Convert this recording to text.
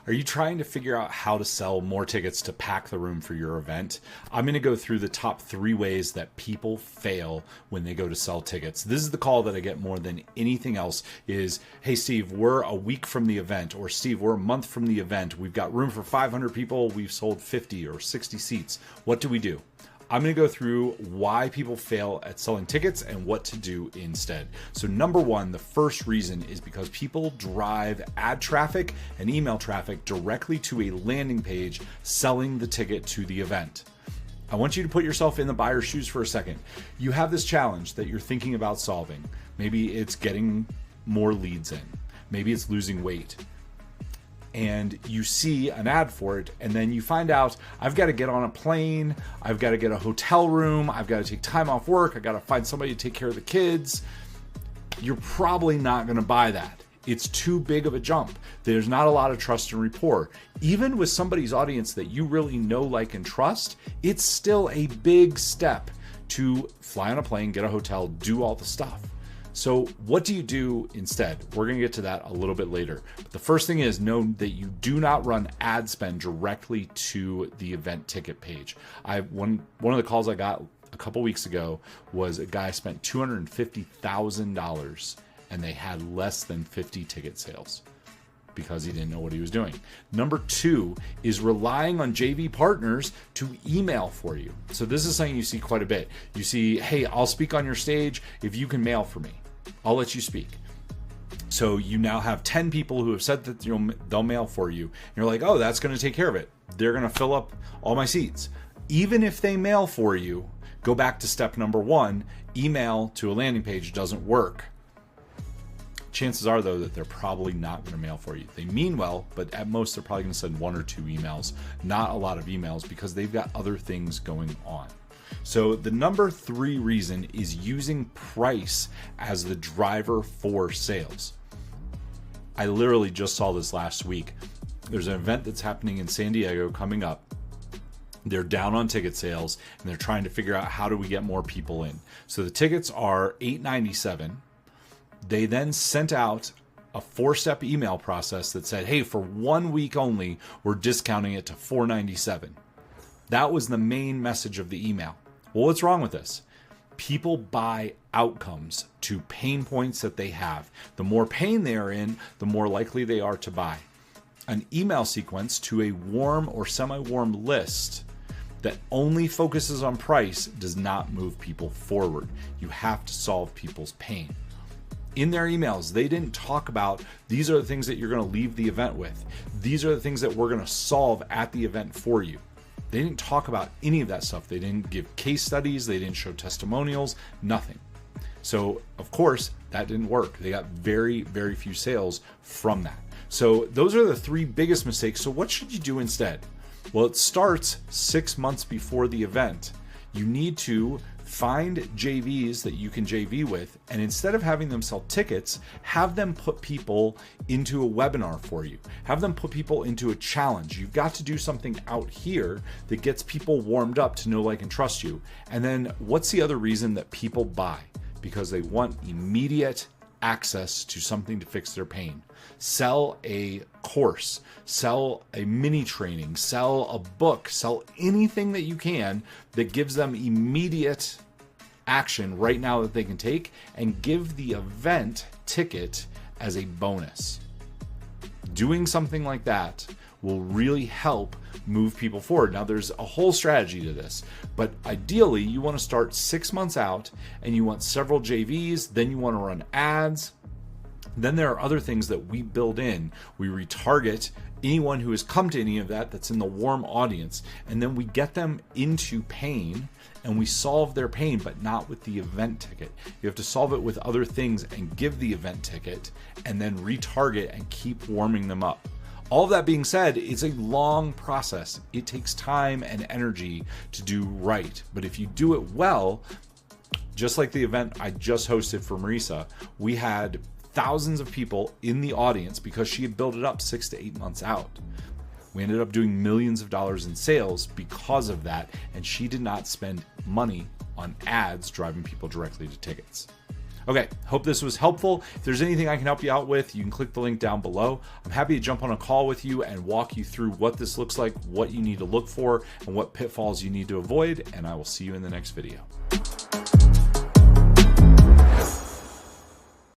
Are you trying to figure out how to sell more tickets to pack the room for your event? I'm going to go through the top 3 ways that people fail when they go to sell tickets. This is the call that I get more than anything else is, hey, Steve, we're a week from the event, or Steve, we're a month from the event. We've got room for 500 people. We've sold 50 or 60 seats. What do we do? I'm going to go through why people fail at selling tickets and what to do instead. So number 1, the first reason is because people drive ad traffic and email traffic directly to a landing page selling the ticket to the event. I want you to put yourself in the buyer's shoes for a second. You have this challenge that you're thinking about solving. Maybe it's getting more leads in. Maybe it's losing weight. And you see an ad for it, and then you find out, I've got to get on a plane, I've got to get a hotel room, I've got to take time off work, I've got to find somebody to take care of the kids. You're probably not going to buy that. It's too big of a jump. There's not a lot of trust and rapport. Even with somebody's audience that you really know, like, and trust, it's still a big step to fly on a plane, get a hotel, do all the stuff. So what do you do instead? We're going to get to that a little bit later. But the first thing is, know that you do not run ad spend directly to the event ticket page. One of the calls I got a couple weeks ago was a guy spent $250,000 and they had less than 50 ticket sales because he didn't know what he was doing. Number 2 is relying on JV partners to email for you. So this is something you see quite a bit. You see, hey, I'll speak on your stage if you can mail for me. I'll let you speak. So you now have 10 people who have said that they'll mail for you. And you're like, oh, that's going to take care of it. They're going to fill up all my seats. Even if they mail for you, go back to step number 1, email to a landing page doesn't work. Chances are, though, that they're probably not going to mail for you. They mean well, but at most they're probably going to send 1 or 2 emails, not a lot of emails, because they've got other things going on. So the number 3 reason is using price as the driver for sales. I literally just saw this last week. There's an event that's happening in San Diego coming up. They're down on ticket sales and they're trying to figure out, how do we get more people in? So the tickets are $897. They then sent out a 4-step email process that said, hey, for 1 week only, we're discounting it to $497. That was the main message of the email. Well, what's wrong with this? People buy outcomes to pain points that they have. The more pain they are in, the more likely they are to buy. An email sequence to a warm or semi-warm list that only focuses on price does not move people forward. You have to solve people's pain. In their emails, they didn't talk about, these are the things that you're going to leave the event with. These are the things that we're going to solve at the event for you. They didn't talk about any of that stuff. They didn't give case studies. They didn't show testimonials, nothing. So, of course, that didn't work. They got very, very few sales from that. So those are the 3 biggest mistakes. So what should you do instead? Well, it starts 6 months before the event. You need to find JVs that you can JV with, and instead of having them sell tickets, have them put people into a webinar for you. Have them put people into a challenge. You've got to do something out here that gets people warmed up to know, like, and trust you. And then what's the other reason that people buy? Because they want immediate access to something to fix their pain. Sell a course, sell a mini training, sell a book, sell anything that you can that gives them immediate action right now that they can take, and give the event ticket as a bonus. Doing something like that will really help move people forward. Now, there's a whole strategy to this, but ideally you want to start 6 months out and you want several JVs, then you want to run ads. Then there are other things that we build in. We retarget anyone who has come to any of that that's in the warm audience, and then we get them into pain and we solve their pain, but not with the event ticket. You have to solve it with other things and give the event ticket and then retarget and keep warming them up. All of that being said, it's a long process. It takes time and energy to do right. But if you do it well, just like the event I just hosted for Marisa, we had thousands of people in the audience because she had built it up 6 to 8 months out. We ended up doing millions of dollars in sales because of that, and she did not spend money on ads driving people directly to tickets. Okay, hope this was helpful. If there's anything I can help you out with, you can click the link down below. I'm happy to jump on a call with you and walk you through what this looks like, what you need to look for, and what pitfalls you need to avoid, and I will see you in the next video.